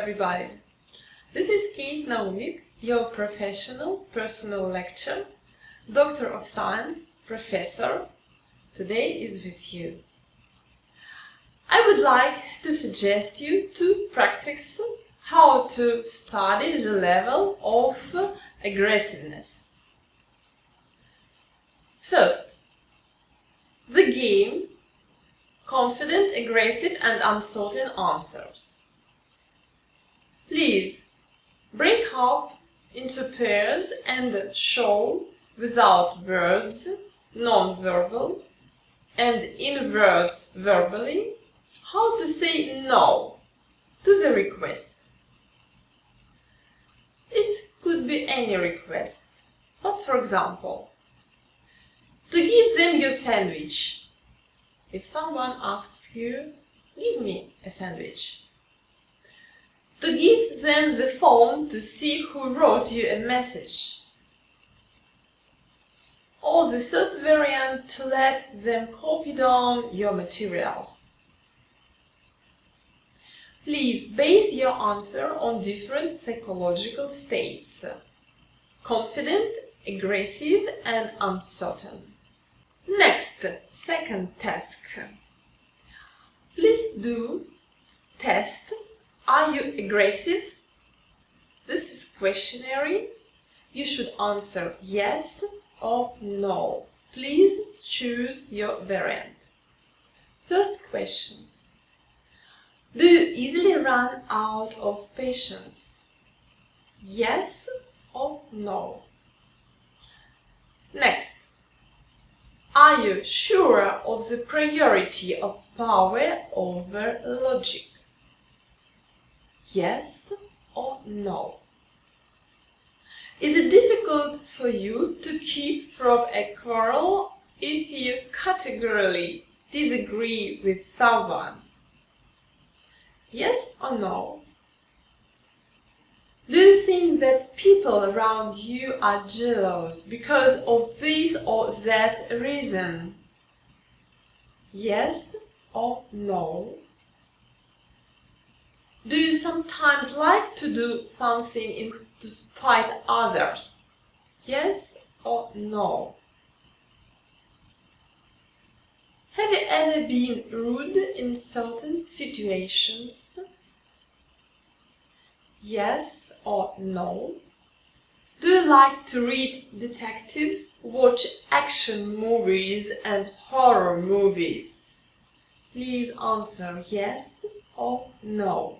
everybody! This is Kate Naumik, your professional personal lecturer, Doctor of Science, Professor. Today is with you. I would like to suggest you to practice how to study the level of aggressiveness. First, the game confident, aggressive and uncertain answers. Please break up into pairs and show without words, non-verbal, and in words verbally, how to say no to the request. It could be any request, but for example, to give them your sandwich. If someone asks you, give me a sandwich. To give them the phone to see who wrote you a message. Or the third variant, to let them copy down your materials. Please base your answer on different psychological states: confident, aggressive and uncertain. Next, second task. Please do test: are you aggressive? This is questionnaire. You should answer yes or no. Please choose your variant. First question. Do you easily run out of patience? Yes or no? Next. Are you sure of the priority of power over logic? Yes or no? Is it difficult for you to keep from a quarrel if you categorically disagree with someone? Yes or no? Do you think that people around you are jealous because of this or that reason? Yes or no? Do you sometimes like to do something to spite others? Yes or no? Have you ever been rude in certain situations? Yes or no? Do you like to read detectives, watch action movies and horror movies? Please answer yes or no.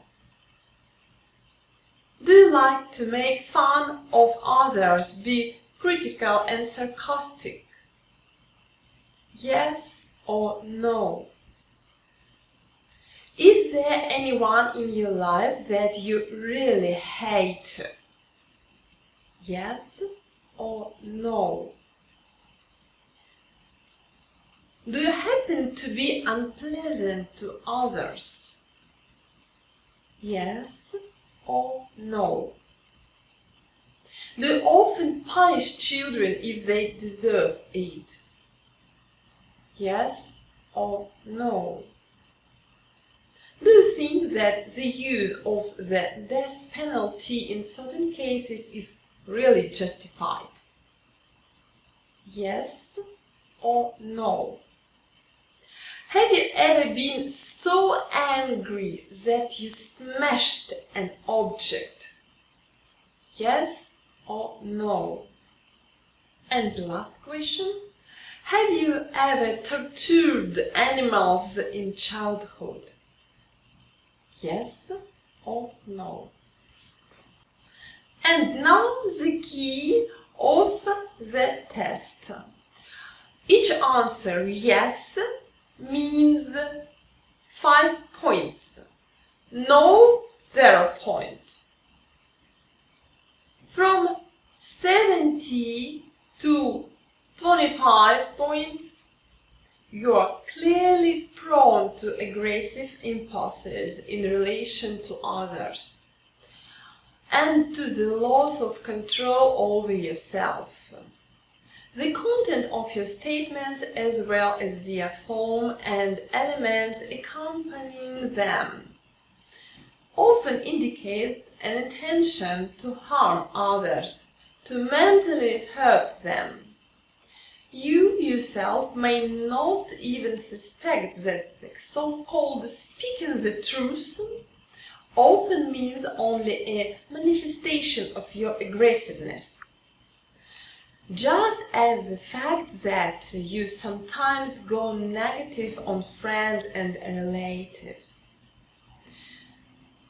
Do you like to make fun of others, be critical and sarcastic? Yes or no? Is there anyone in your life that you really hate? Yes or no? Do you happen to be unpleasant to others? Yes or no? Do you often punish children if they deserve it? Yes or no? Do you think that the use of the death penalty in certain cases is really justified? Yes or no? Have you ever been so angry that you smashed an object? Yes or no? And the last question. Have you ever tortured animals in childhood? Yes or no? And now the key of the test. Each answer yes means 5 points, no 0 point. From 70 to 25 points, you are clearly prone to aggressive impulses in relation to others and to the loss of control over yourself. The content of your statements, as well as their form and elements accompanying them, often indicate an intention to harm others, to mentally hurt them. You yourself may not even suspect that the so-called speaking the truth often means only a manifestation of your aggressiveness. Just as the fact that you sometimes go negative on friends and relatives.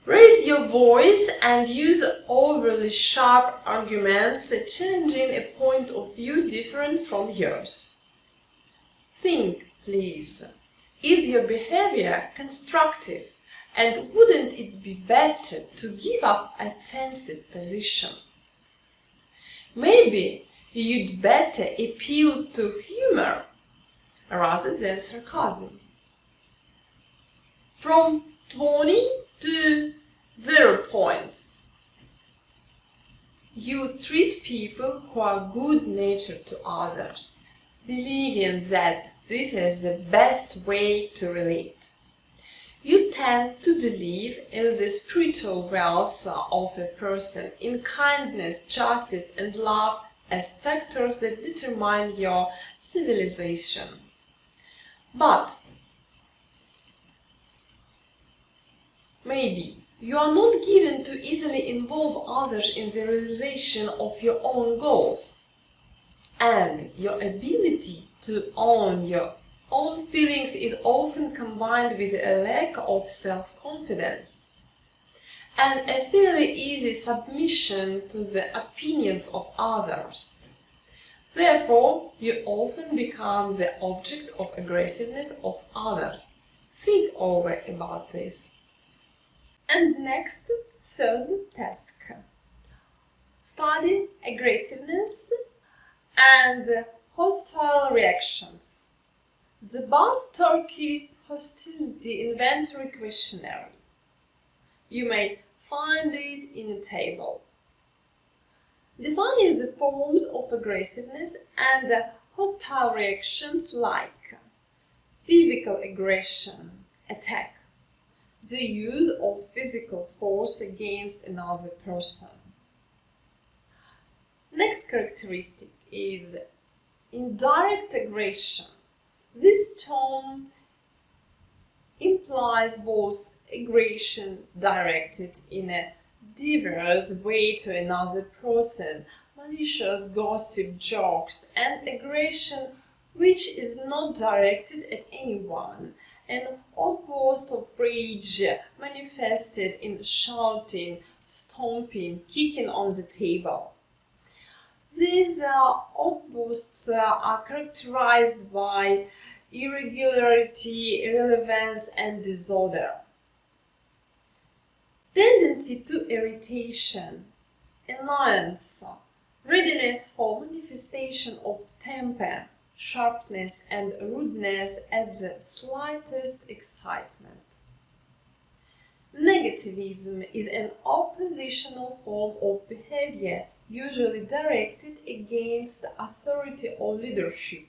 Raise your voice and use overly sharp arguments, challenging a point of view different from yours. Think, please, is your behavior constructive, and wouldn't it be better to give up a defensive position? Maybe you'd better appeal to humor rather than sarcasm. From 20 to 0 points. You treat people who are good-natured to others, believing that this is the best way to relate. You tend to believe in the spiritual wealth of a person, in kindness, justice, and love as factors that determine your civilization. But maybe you are not given to easily involve others in the realization of your own goals, and your ability to own your own feelings is often combined with a lack of self-confidence and a fairly easy submission to the opinions of others. Therefore, you often become the object of aggressiveness of others. Think over about this. And next, third task. Study aggressiveness and hostile reactions. The Bath Turkey Hostility Inventory Questionnaire. You may find it in a table. Defining the forms of aggressiveness and hostile reactions like physical aggression, attack, the use of physical force against another person. Next characteristic is indirect aggression. This term implies both aggression directed in a diverse way to another person, malicious gossip, jokes, and aggression which is not directed at anyone, an outburst of rage manifested in shouting, stomping, kicking on the table. These outbursts are characterized by irregularity, irrelevance, and disorder. Tendency to irritation, annoyance, readiness for manifestation of temper, sharpness, and rudeness at the slightest excitement. Negativism is an oppositional form of behavior usually directed against authority or leadership.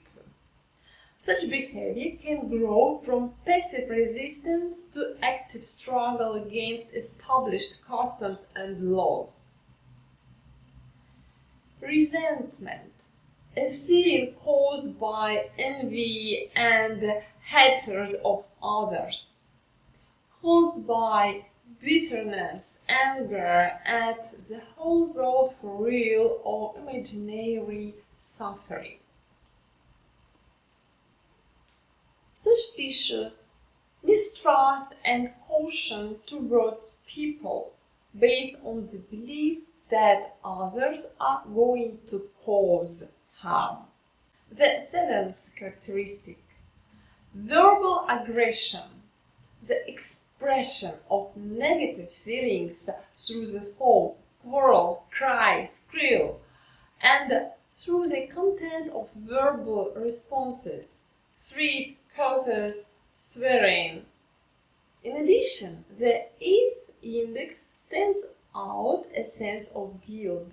Such behavior can grow from passive resistance to active struggle against established customs and laws. Resentment, a feeling caused by envy and hatred of others, caused by bitterness, anger at the whole world for real or imaginary suffering. Suspicious, mistrust, and caution towards people based on the belief that others are going to cause harm. The seventh characteristic, verbal aggression, the expression of negative feelings through the form quarrel, cry, squeal, and through the content of verbal responses, threat, curses, swearing. In addition, the eighth index stands out a sense of guilt.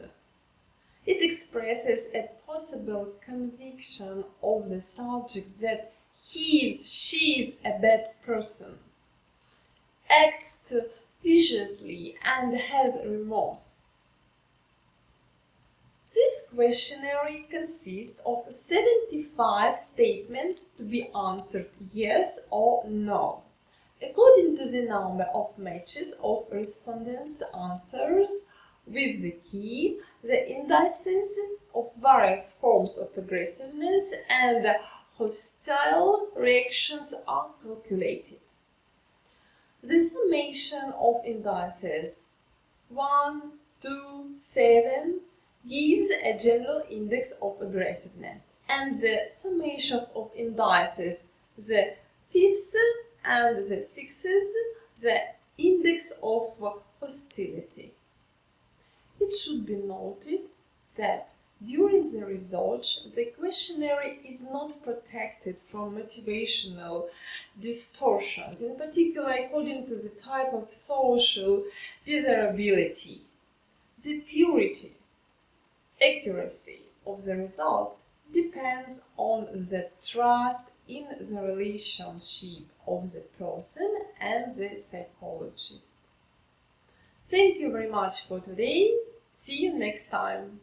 It expresses a possible conviction of the subject that she is a bad person. Acts to viciously and has remorse. This questionnaire consists of 75 statements to be answered yes or no, according to the number of matches of respondents' answers with the key. The indices of various forms of aggressiveness and hostile reactions are calculated. The summation of indices 1, 2, 7 gives a general index of aggressiveness, and the summation of indices, the fifth and the sixth, the index of hostility. It should be noted that during the research, the questionnaire is not protected from motivational distortions, in particular according to the type of social desirability. The purity, accuracy of the results depends on the trust in the relationship of the person and the psychologist. Thank you very much for today. See you next time.